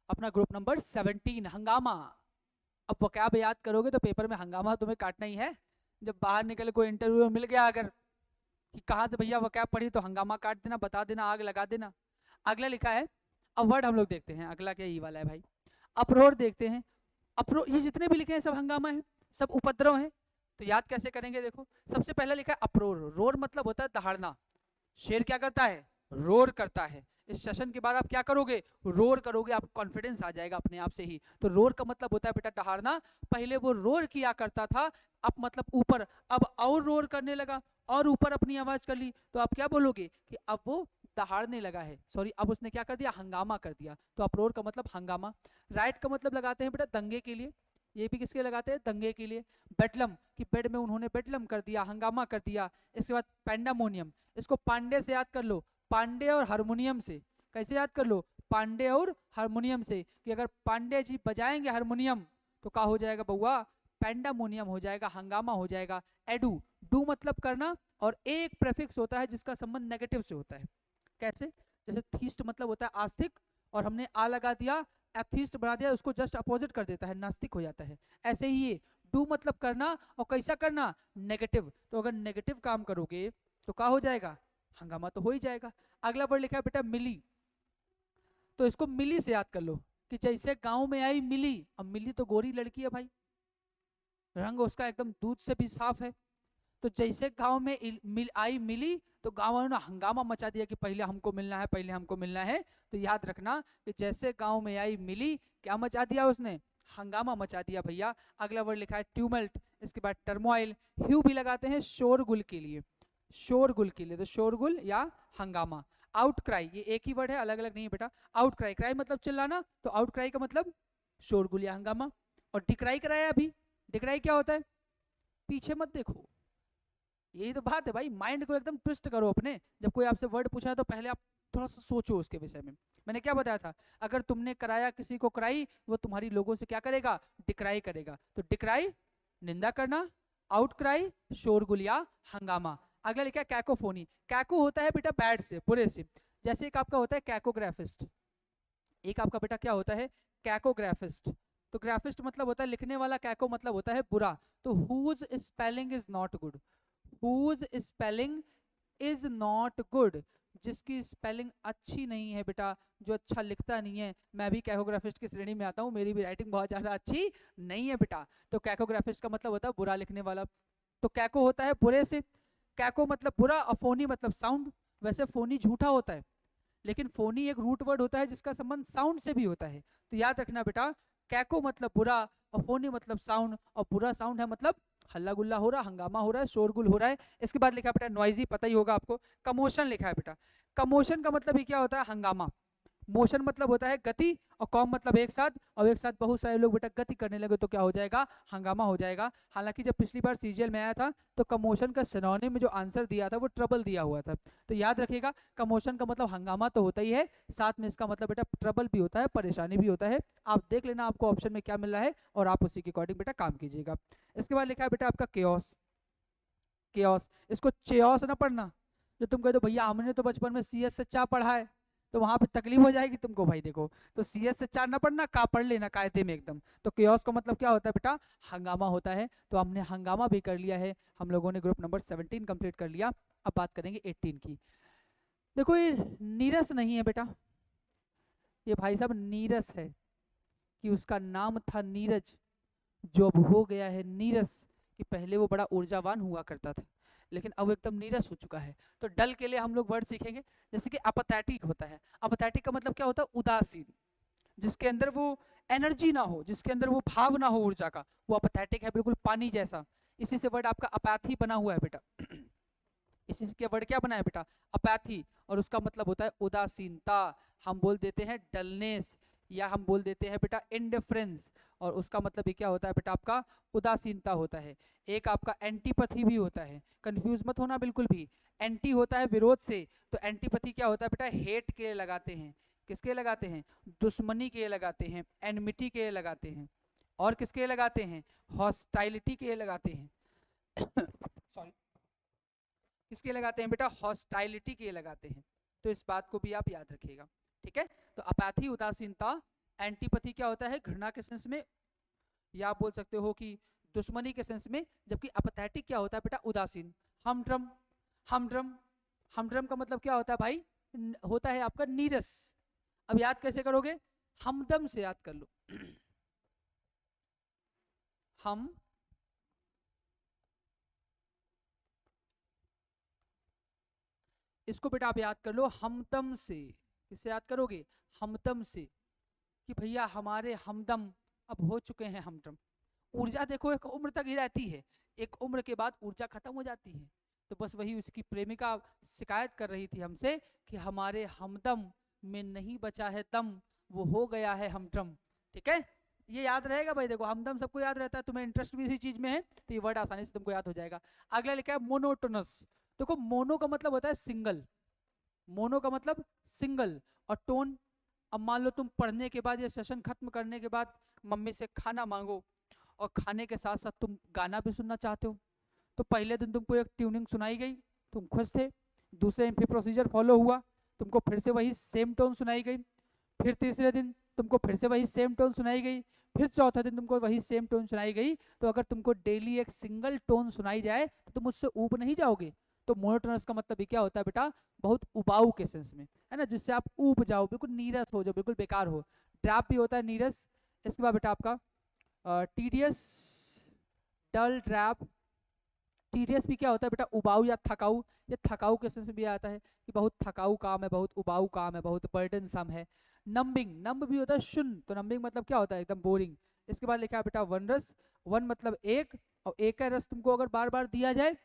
अपना ग्रुप नंबर 17, हंगामा। अब वोकैब याद करोगे तो पेपर में हंगामा तुम्हें काटना ही है। जब बाहर निकले कोई इंटरव्यू मिल गया अगर कि कहाँ से भैया वोकैब पढ़ी, तो हंगामा काट देना, बता देना, आग लगा देना। अगला लिखा है, अब वर्ड हम लोग देखते हैं, अगला क्या ये वाला है भाई, अप्रोर देखते हैं। अप्रो, ये जितने भी लिखे हैं सब हंगामा है, सब उपद्रव है। तो याद कैसे करेंगे, देखो सबसे पहले लिखा है अप्रोर, रोर मतलब होता है दहाड़ना। शेर क्या करता है, रोर करता है। इस सेशन के बाद आप क्या करोगे, रोर करोगे, आपको कॉन्फिडेंस आ जाएगा अपने आप से ही। तो रोर का मतलब होता है बेटा दहाड़ना। पहले वो रोर किया करता था, अब मतलब ऊपर, अब और रोर करने लगा और ऊपर अपनी आवाज कर ली, तो आप क्या बोलोगे कि अब वो दहाड़ने लगा है, सॉरी अब उसने क्या कर दिया, हंगामा कर दिया। तो अप्रोर का मतलब हंगामा। राइट का मतलब लगाते हैं बेटा दंगे के लिए, ये भी किसके लगाते हैं, दंगे के लिए। बेडलम, कि बेड में उन्होंने बेडलम कर दिया, हंगामा कर दिया। इसके बाद पैंडामोनियम, इसको पांडे से याद कर लो, पांडे और हारमोनियम से। कैसे याद कर लो, पांडे और हारमोनियम से, कि अगर पांडे जी बजाएंगे हारमोनियम तो क्या हो जाएगा बउआ, पैंडामोनियम हो जाएगा, हंगामा हो जाएगा। एडू, डू मतलब करना, और एक प्रेफिक्स होता है जिसका संबंध नेगेटिव से होता है। कैसे? जैसे थीस्ट मतलब होता है आस्तिक, और हमने आ लगा दिया, एथीस्ट बना दिया, उसको जस्ट अपोजिट कर देता है, नास्तिक हो जाता है। ऐसे ही ये डू मतलब करना, और कैसा करना? नेगेटिव। तो अगर नेगेटिव काम करोगे तो क्या हो जाएगा? हंगामा तो हो ही जाएगा। अगला वर्ड लिखा है बेटा मिली, तो इसको मिली से याद कर लो कि जैसे गांव में आई मिली। अब मिली तो गोरी लड़की है भाई, रंग उसका एकदम दूध से भी साफ है। तो जैसे गांव में आई मिली, तो गांव वालों ने हंगामा मचा दिया कि पहले हमको मिलना है, पहले हमको मिलना है। तो याद रखना कि जैसे गांव में आई मिली, क्या मचा दिया उसने? हंगामा मचा दिया भैया। अगला वर्ड लिखा है ट्यूमल्ट, इसके बाद टर्मोइल। ह्यू भी लगाते हैं शोरगुल के लिए, शोरगुल के लिए, तो शोरगुल या हंगामा। आउटक्राई, ये एक ही वर्ड है, अलग अलग नहीं है बेटा। आउटक्राई, क्राई मतलब चिल्लाना, तो आउटक्राई का मतलब शोरगुल या हंगामा। और डिक्राई कराया अभी, डिक्राई क्या होता है? पीछे मत देखो, यही तो बात है भाई, माइंड को एकदम ट्विस्ट करो अपने। जब कोई आपसे वर्ड पूछा है तो पहले आप थोड़ा सा सोचो उसके विषय में। मैंने क्या बताया था? अगर तुमने कराया किसी को कराई, वो तुम्हारी लोगों से क्या करेगा? डिक्राई करेगा। तो डिक्राई निंदा करना, आउट क्राई शोरगुल या हंगामा। अगला लिखा है कैकोफोनी। कैको होता है बेटा बैड से, बुरे से। जैसे एक आपका होता है कैकोग्राफिस्ट, एक आपका बेटा क्या होता है? कैकोग्राफिस्ट। तो ग्राफिस्ट मतलब होता है लिखने वाला, कैको मतलब होता है बुरा। तो whose spelling is not good, whose spelling is not good, जिसकी स्पेलिंग अच्छी नहीं है बेटा, जो अच्छा लिखता नहीं है। मैं भी कैकोग्राफिस्ट की श्रेणी में आता हूँ, मेरी भी राइटिंग बहुत ज्यादा अच्छी नहीं है बेटा। तो कैकोग्राफिस्ट का मतलब होता है बुरा लिखने वाला। तो कैको होता है बुरे से, कैको मतलब बुरा, और फोनी मतलब साउंड। वैसे फोनी झूठा होता है, लेकिन फोनी एक रूट वर्ड होता है जिसका संबंध साउंड से भी होता है। तो याद रखना बेटा, कैको मतलब बुरा, और फोनी मतलब साउंड, और बुरा साउंड है मतलब हल्ला गुल्ला हो रहा, हंगामा हो रहा है, शोरगुल हो रहा है। इसके बाद लिखा बेटा नॉइजी, पता ही होगा आपको। कमोशन लिखा है बेटा, कमोशन का मतलब ही क्या होता है? हंगामा। मोशन मतलब होता है गति, और कॉम मतलब एक साथ, और एक साथ बहुत सारे लोग बेटा गति करने लगे तो क्या हो जाएगा? हंगामा हो जाएगा। हालांकि जब पिछली बार सीजीएल में आया था तो कमोशन का सिनोनिम में जो आंसर दिया था वो ट्रबल दिया हुआ था। तो याद रखिएगा, कमोशन का मतलब हंगामा तो होता ही है, साथ में इसका मतलब बेटा ट्रबल भी होता है, परेशानी भी होता है। आप देख लेना आपको ऑप्शन में क्या मिल रहा है, और आप उसी के अकॉर्डिंग बेटा काम कीजिएगा। इसके बाद लिखा है बेटा आपका केओस, केओस, इसको चेओस ना पढ़ना। जो तुम कहते हो भैया हमने तो बचपन में सीएस से चा पढ़ा है, तो वहां पे तकलीफ हो जाएगी तुमको भाई। देखो, तो सीएस से चार ना पढ़ना, का पढ़ लेना कायदे में एकदम। तो केओस का मतलब क्या होता है बेटा? हंगामा होता है। तो हमने हंगामा भी कर लिया है, हम लोगों ने ग्रुप नंबर 17 कंप्लीट कर लिया। अब बात करेंगे 18 की। देखो ये नीरस नहीं है बेटा, ये भाई साहब नीरस है, कि उसका नाम था नीरज, जो अब हो गया है नीरस। कि पहले वो बड़ा ऊर्जावान हुआ करता था, लेकिन अब एकदम नीरस हो चुका है। तो डल के लिए हम लोग वर्ड सीखेंगे, जैसे कि अपैथेटिक होता है। अपैथेटिक का मतलब क्या होता है? उदासीन, जिसके अंदर वो एनर्जी ना हो, जिसके अंदर वो भाव ना हो ऊर्जा का, वो अपैथेटिक है, बिल्कुल पानी जैसा। इसी से वर्ड आपका अपैथी बना हुआ है बेटा। इसी से वर्ड क्या बना है बेटा? अपैथी, और उसका मतलब होता है उदासीनता। हम बोल देते हैं डलनेस, या हम बोल देते हैं बेटा इंडिफरेंस, और उसका मतलब ये क्या होता है बेटा? आपका उदासीनता होता है। एक आपका एंटीपैथी भी होता है, कंफ्यूज मत होना बिल्कुल भी। एंटी होता है विरोध से, तो एंटीपैथी क्या होता है बेटा? हेट के लिए लगाते हैं। किसके लगाते हैं? दुश्मनी के लिए लगाते हैं, एनमिटी के लिए लगाते हैं, और किसके लिए लगाते हैं? हॉस्टाइलिटी के लिए लगाते हैं। सॉरी, किसके लगाते हैं बेटा? हॉस्टाइलिटी के लगाते हैं। तो इस बात को भी आप याद रखिएगा, ठीक है। तो अपैथी उदासीनता, एंटीपैथी क्या होता है? घृणा के सेंस में, या आप बोल सकते हो कि दुश्मनी के सेंस में। जबकि अपैथेटिक क्या होता है बेटा? उदासीन। हमड्रम, हमड्रम, हमड्रम का मतलब क्या होता है भाई? होता है आपका नीरस। अब याद कैसे करोगे? हमदम से याद कर लो। हम, इसको बेटा आप याद कर लो हमदम से। किससे याद करोगे? हमदम से, कि भैया हमारे हमदम अब हो चुके हैं हमदम। ऊर्जा देखो एक उम्र तक ही रहती है, एक उम्र के बाद ऊर्जा खत्म हो जाती है। तो बस वही उसकी प्रेमिका शिकायत कर रही थी हमसे कि हमारे हमदम में नहीं बचा है दम, वो हो गया है हमदम। ठीक है, ये याद रहेगा भाई। देखो हमदम सबको याद रहता है, तुम्हें इंटरेस्ट भी इसी चीज में है तो ये वर्ड आसानी से तुमको याद हो जाएगा। अगला लिखा है मोनोटोनस। देखो मोनो का मतलब होता है सिंगल, मोनो का मतलब सिंगल, और टोन। अब मान लो तुम पढ़ने के बाद या सेशन खत्म करने के बाद मम्मी से खाना मांगो, और खाने के साथ साथ तुम गाना भी सुनना चाहते हो। तो पहले दिन तुमको एक ट्यूनिंग सुनाई गई, तुम खुश थे। दूसरे दिन फिर प्रोसीजर फॉलो हुआ, तुमको फिर से वही सेम टोन सुनाई गई। फिर तीसरे दिन तुमको फिर से वही सेम टोन सुनाई गई। फिर चौथा दिन तुमको वही सेम टोन सुनाई गई। तो अगर तुमको डेली एक सिंगल टोन सुनाई जाए तो तुम उससे ऊब नहीं जाओगे। तो मोनोटोनस का मतलब भी क्या होता है बेटा, बहुत उबाऊ के सेंस में, है ना, जिससे आप ऊब जाओ, बिल्कुल नीरस हो जाओ, बिल्कुल बेकार हो। ड्रैप भी होता है नीरस। इसके बाद बेटा आपका टीडियस, डल, ड्रैप। टीडियस भी क्या होता है बेटा, उबाऊ या थकाऊ। ये थकाऊ के सेंस में भी आता है कि बहुत थकाऊ काम है, बहुत उबाऊ काम है, बहुत बर्डनसम है। नंबिंग, नंब भी होता है शून्य, तो नंबिंग मतलब क्या होता है, एकदम बोरिंग। इसके बाद लिखा है बेटा वन रस। वन मतलब एक, और एक का रस तुमको अगर बार बार दिया जाए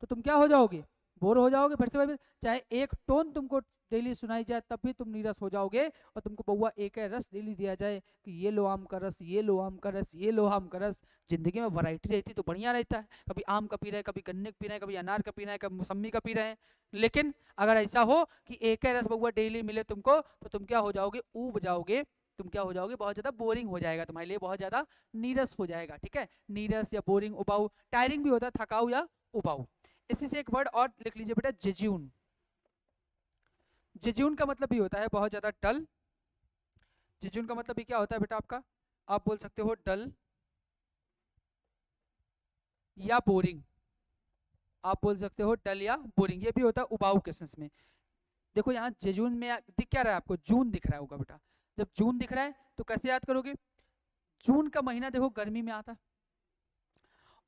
तो तुम क्या हो जाओगे, बोर हो जाओगे। फिर से चाहे एक टोन तुमको डेली सुनाई जाए तब भी तुम नीरस हो जाओगे। और तुमको बउआ एक रस डेली दिया जाए कि ये लो आम का रस, ये लो आम का रस, ये लो आम का रस। जिंदगी में वैरायटी रहती तो बढ़िया रहता है, कभी आम का पी रहे हैं, कभी गन्ने का पी रहे हैं, कभी अनार का पी रहे हैं, कभी मौसम्मी का पी रहे हैं। लेकिन अगर ऐसा हो कि एक रस बउआ डेली मिले तुमको, तो तुम क्या हो जाओगे, ऊब जाओगे। तुम क्या हो जाओगे, बहुत ज्यादा बोरिंग हो जाएगा, तुम्हारे लिए बहुत ज्यादा नीरस हो जाएगा। ठीक है, नीरस या बोरिंग, उबाऊ। टायरिंग भी होता है, थकाऊ या उबाऊ। इसी से एक वर्ड और लिख लीजिए बेटा, जेज्यून। जेज्यून का मतलब भी होता है बहुत ज्यादा डल। जेज्यून का मतलब भी क्या होता है बेटा आपका, आप बोल सकते हो डल या बोरिंग। आप बोल सकते हो डल या बोरिंग, ये भी होता है उबाऊ के सेंस में। देखो यहाँ जेजून में दिख क्या रहा है आपको, जून दिख रहा होगा बेटा। जब जून दिख रहा है तो कैसे याद करोगे, जून का महीना देखो गर्मी में आता है,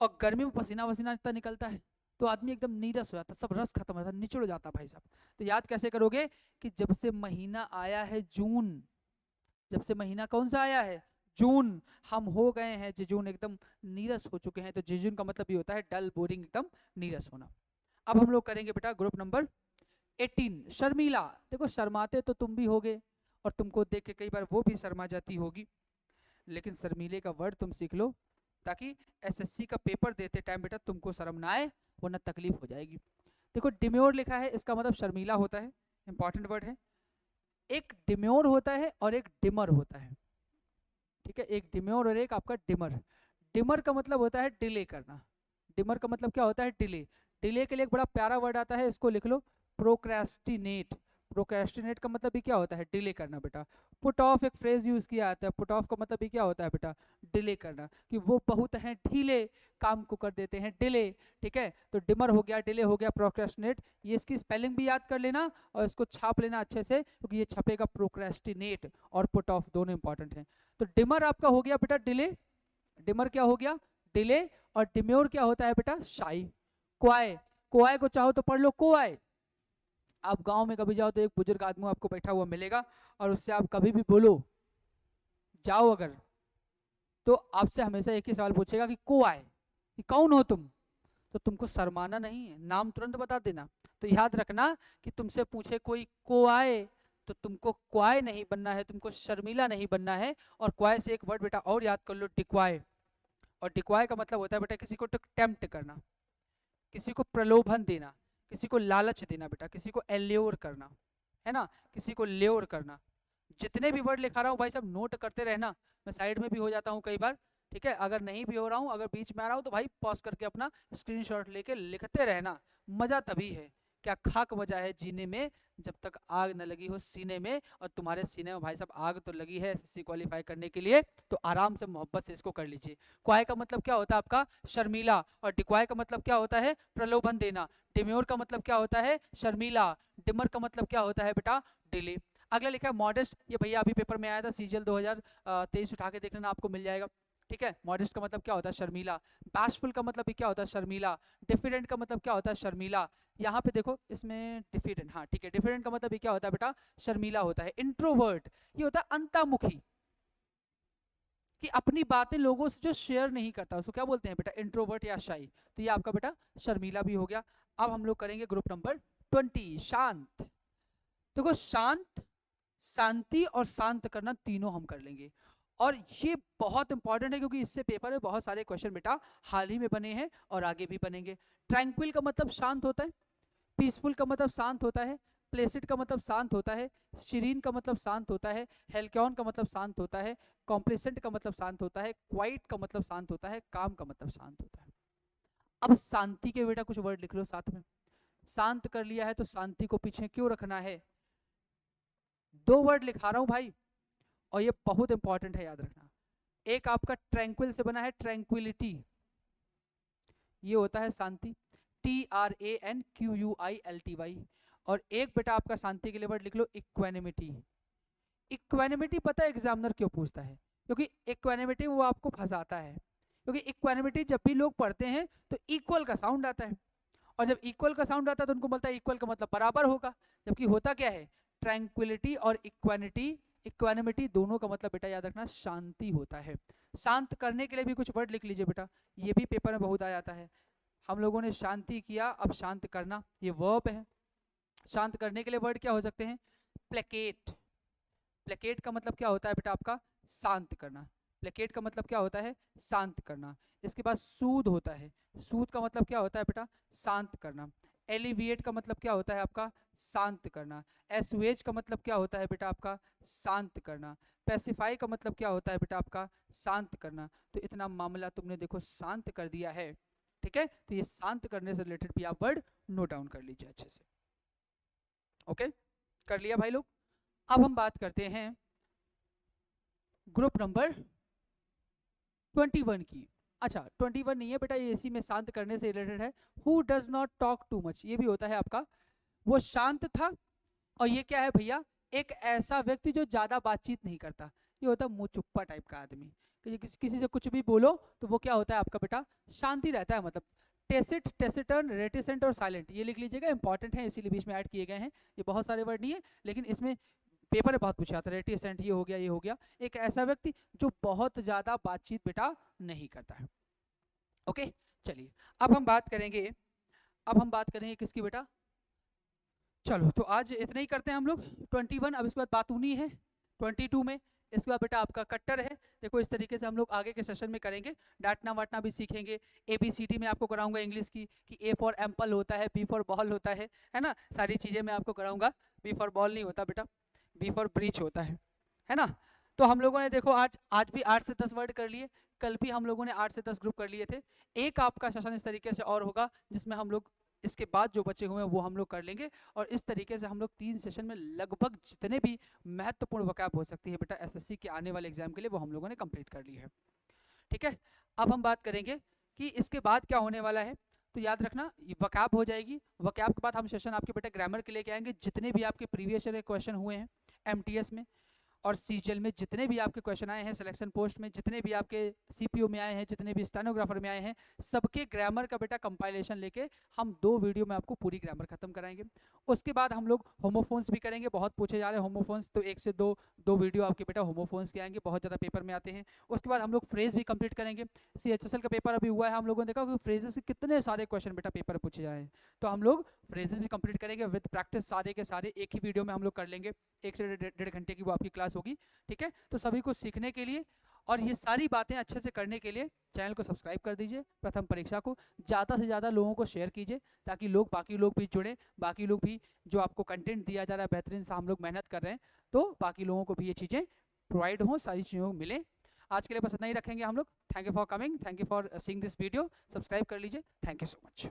और गर्मी में पसीना वसीना इतना निकलता है तो आदमी एकदम नीरस हो जाता है, सब रस खत्म हो जाता है, निचड़ जाता है भाई साहब। तो याद कैसे करोगे कि जब से महीना आया है जून, जब से महीना कौन सा आया है, जून, हम हो गए हैं जून, एकदम नीरस हो चुके हैं। तो जून का मतलब ये होता है डल, बोरिंग, एकदम नीरस होना। अब हम लोग करेंगे बेटा ग्रुप नंबर 18, शर्मीला। देखो शर्माते तो तुम भी होगे, और तुमको देख के कई बार वो भी शर्मा जाती होगी, लेकिन शर्मीले का वर्ड तुम सीख लो ताकि एसएससी का पेपर देते टाइम बेटा तुमको शर्म ना आए, वरना तकलीफ हो जाएगी। देखो डिम्योर लिखा है, इसका मतलब शर्मीला होता है, इंपॉर्टेंट वर्ड है। एक डिम्योर होता है और एक डिमर होता है, ठीक है, एक डिम्योर और एक आपका डिमर। डिमर का मतलब होता है डिले करना। डिमर का मतलब क्या होता है, डिले। डिले के लिए एक बड़ा प्यारा वर्ड आता है, इसको लिख लो, प्रोक्रेस्टिनेट। प्रोक्रेस्टिनेट का मतलब भी क्या होता है, डिले करना बेटा। पुट ऑफ एक फ्रेज यूज किया जाता है, पुट ऑफ का मतलब भी क्या होता है बेटा, डिले करना, कि वो बहुत हैं ढीले, काम को कर देते हैं डिले। ठीक है, तो डिमर हो गया, डिले हो गया, प्रोक्रेस्टिनेट। ये इसकी स्पेलिंग भी याद कर लेना और इसको छाप लेना अच्छे से, क्योंकि ये छपेगा प्रोक्रेस्टिनेट और पुट ऑफ दोनों इंपॉर्टेंट हैं। तो डिमर आपका हो गया बेटा डिले, डिमर क्या हो गया, डिले। और डिम्योर क्या होता है बेटा, शाई। क्वाय, क्वाय को चाहो तो पढ़ लो क्वाय। आप गांव में कभी जाओ तो एक बुजुर्ग आदमी आपको बैठा हुआ मिलेगा, और उससे आप कभी भी बोलो जाओ अगर, तो आपसे हमेशा एक ही सवाल पूछेगा कि क्वाय, कि कौन हो तुम। तो तुमको शर्माना नहीं है, नाम तुरंत बता देना। तो याद रखना कि तुमसे पूछे कोई क्वाय, तो तुमको क्वाय नहीं बनना है, तुमको शर्मिला नहीं बनना है। और क्वाय से एक वर्ड बेटा और याद कर लो, डिक्वाय। और डिक्वाय का मतलब होता है बेटा किसी को टेम्प्ट करना, किसी को प्रलोभन देना, किसी को लालच देना बेटा, किसी को एल्योर करना, है ना, किसी को ल्योर करना। जितने भी वर्ड लिखा रहा हूँ भाई सब नोट करते रहना, मैं साइड में भी हो जाता हूँ कई बार। ठीक है, अगर नहीं भी हो रहा हूँ, अगर बीच में आ रहा हूँ तो भाई पॉज करके अपना स्क्रीनशॉट लेके लिखते रहना। मजा तभी है, क्या खाक मजा है जीने में जब तक आग न लगी हो सीने में। और तुम्हारे सीने में भाई साहब आग तो लगी है एसएससी क्वालिफाई करने के लिए, तो आराम से मोहब्बत से इसको कर लीजिए। क्वाय का मतलब क्या होता है आपका, शर्मीला। और डिक्वाय का मतलब क्या होता है, प्रलोभन देना। डिम्योर का मतलब क्या होता है, शर्मीला। डिमर का मतलब क्या होता है बेटा, डिले। अगला लिखा है मॉडेस्ट, ये भैया अभी पेपर में आया था, सीजीएल 2023 उठा के देख लेना, आपको मिल जाएगा। ठीक है, मॉडेस्ट का मतलब क्या होता है, शर्मीला। बैशफुल का मतलब भी क्या होता है, शर्मीला। डिफिडेंट का मतलब क्या होता है, शर्मीला। यहाँ पे देखो इसमें डिफिडेंट, हाँ ठीक है, डिफिडेंट का मतलब भी क्या होता है बेटा, शर्मीला होता है। इंट्रोवर्ट, ये होता है अंतर्मुखी, कि अपनी बातें लोगों से जो शेयर नहीं करता उसको क्या बोलते हैं बेटा, इंट्रोवर्ट या शाई। तो ये आपका बेटा शर्मीला भी हो गया। अब हम लोग करेंगे ग्रुप नंबर 20, शांत। देखो शांत, शांति और शांत करना तीनों हम कर लेंगे, और ये बहुत इंपॉर्टेंट है क्योंकि इससे पेपर में बहुत सारे क्वेश्चन बेटा हाल ही में बने हैं और आगे भी बनेंगे। ट्रैंक्विल का मतलब शांत होता है, पीसफुल का मतलब शांत होता है, प्लेसिड का मतलब शांत होता है, सीरीन का मतलब शांत होता है, हेल्क्योन का मतलब शांत होता है, कॉम्प्लेसेंट का मतलब शांत होता है, क्वाइट का मतलब शांत होता है, काम का मतलब शांत होता है। अब शांति के बेटा कुछ वर्ड लिख लो साथ में। शांत कर लिया है तो शांति को पीछे क्यों रखना है? 2 वर्ड लिखा रहा हूं भाई, और ये बहुत इंपॉर्टेंट है, याद रखना। एक आपका ट्रैंक्विल से बना है, ट्रैंक्विलिटी, ये होता है शांति, TRANQUILTY। और एक बेटा आपका शांति के लिए वर्ड लिख लो, इक्वेनिमिटी। इक्वेनिमिटी पता है एग्जामिनर क्यों पूछता है? क्योंकि इक्वेनिमिटी वो आपको फंसाता है, क्योंकि इक्वेनिमिटी जब भी लोग पढ़ते हैं तो इक्वल का साउंड आता है, और जब इक्वल का साउंड आता है तो उनको बोलता है इक्वल का मतलब बराबर होगा, जबकि होता क्या है? ट्रैंक्विलिटी और इक्वेनिटी, इक्वेनिमिटी दोनों का मतलब बेटा याद रखना शांति होता है। शांत करने के लिए भी कुछ वर्ड लिख लीजिए बेटा, ये भी पेपर में बहुत आ जाता है। हम लोगों ने शांति किया, अब शांत करना, ये वर्ब है। शांत करने के लिए वर्ड क्या हो सकते हैं? प्लेकेट। प्लेकेट का मतलब क्या होता है बेटा आपका? शांत करना। प्लेकेट का मतलब क्या होता है? शांत करना। इसके बाद सूद होता है, सूद का मतलब क्या होता है बेटा? शांत करना। एलिविएट का मतलब क्या होता है आपका? शांत करना। एसुएज का मतलब क्या होता है बेटा आपका? शांत करना। पैसिफाई का मतलब क्या होता है बेटा आपका? शांत करना। तो इतना मामला तुमने देखो शांत कर दिया है, ठीक है? तो ये शांत करने से रिलेटेड भी आप वर्ड नोट डाउन कर लीजिए अच्छे से। ओके, कर लिया भाई लोग? अब हम बात करते हैं ग्रुप नंबर 21 की। अच्छा, 21 नहीं है बेटा, ये इसी में शांत करने से रिलेटेड है। Who does not talk too much, ये भी होता है आपका। वो शांत था, और ये क्या है भैया? एक ऐसा व्यक्ति जो ज्यादा बातचीत नहीं करता, ये होता है मुंह चुप्पा टाइप का आदमी, कि किसी से कुछ भी बोलो तो वो क्या होता है आपका बेटा? शांति रहता है। मतलब टेसिट, टेसिटर्न, रेटिसेंट और साइलेंट, ये लिख लीजिएगा, इंपॉर्टेंट है इसीलिए बीच में ऐड किए गए हैं। ये बहुत सारे वर्ड नहीं है, लेकिन इसमें पेपर में बहुत पूछा जाता है। रेटिसेंट ये हो गया, ये हो गया, एक ऐसा व्यक्ति जो बहुत ज्यादा बातचीत बेटा नहीं करता है। ओके, चलिए अब हम बात करेंगे, अब हम बात करेंगे किसकी बेटा? चलो तो आज इतना ही करते हैं हम लोग 21। अब इसके बाद बातूनी है 22 में। इसके बाद बेटा आपका कट्टर है। देखो इस तरीके से हम लोग आगे के सेशन में करेंगे, डांटना वाटना भी सीखेंगे। ABCD में आपको कराऊंगा इंग्लिश की, कि A फॉर एम्पल होता है, B फॉर बॉल होता है ना, सारी चीज़ें मैं आपको कराऊंगा। B फॉर बॉल नहीं होता बेटा, B फॉर ब्रीच होता है ना। तो हम लोगों ने देखो आज भी 8 से 10 वर्ड कर लिए, कल भी हम लोगों ने 8 से 10 ग्रुप कर लिए थे। एक आपका सेशन इस तरीके से और होगा जिसमें हम लोग इसके बाद जो बचे हुए हैं वो हम लोग कर लेंगे, और इस तरीके से हम लोग 3 सेशन में लगभग जितने भी महत्वपूर्ण वकाब हो सकती है बेटा SSC के आने वाले एग्जाम के लिए, वो हम लोगों ने कंप्लीट कर ली है। ठीक है, अब हम बात करेंगे कि इसके बाद क्या होने वाला है। तो याद रखना, ये वकाब हो जाएगी, वकाब के बाद हम सेशन आपके बेटा ग्रामर के लेके आएंगे। जितने भी आपके प्रीवियस ईयर क्वेश्चन हुए हैं MTS में और CGL में, जितने भी आपके क्वेश्चन आए हैं सिलेक्शन पोस्ट में, जितने भी आपके CPO में आए हैं, जितने भी स्टेनोग्राफर में आए हैं, सबके ग्रामर का बेटा कंपाइलेशन लेके हम 2 वीडियो में आपको पूरी ग्रामर खत्म कराएंगे। उसके बाद हम लोग होमोफोन्स भी करेंगे, बहुत पूछे जा रहे हैं होमोफोन्स, तो 1 से 2 वीडियो आपके बेटा होमोफोन्स के आएंगे, बहुत ज़्यादा पेपर में आते हैं। उसके बाद हम लोग फ्रेज भी कंप्लीट करेंगे। CHSL का पेपर अभी हुआ है, हम लोगों ने देखा कि फ्रेजेस के कितने सारे क्वेश्चन बेटा पेपर में पूछे जा रहे हैं, तो हम लोग फ्रेजेस भी कंप्लीट करेंगे विद प्रैक्टिस, सारे के सारे एक ही वीडियो में हम लोग कर लेंगे। 1 से 1.5 घंटे की वो आपकी क्लास होगी। ठीक है, तो सभी को सीखने के लिए और ये सारी बातें अच्छे से करने के लिए चैनल को सब्सक्राइब कर दीजिए। प्रथम परीक्षा को ज़्यादा से ज़्यादा लोगों को शेयर कीजिए, ताकि लोग, बाकी लोग भी जुड़े, बाकी लोग भी, जो आपको कंटेंट दिया जा रहा है बेहतरीन सा, हम लोग मेहनत कर रहे हैं, तो बाकी लोगों को भी ये चीज़ें प्रोवाइड हों, सारी चीज़ों को मिले। आज के लिए बस इतना ही रखेंगे हम लोग। Thank you for coming, thank you for seeing this video. Subscribe कर लीजिए। Thank you so much.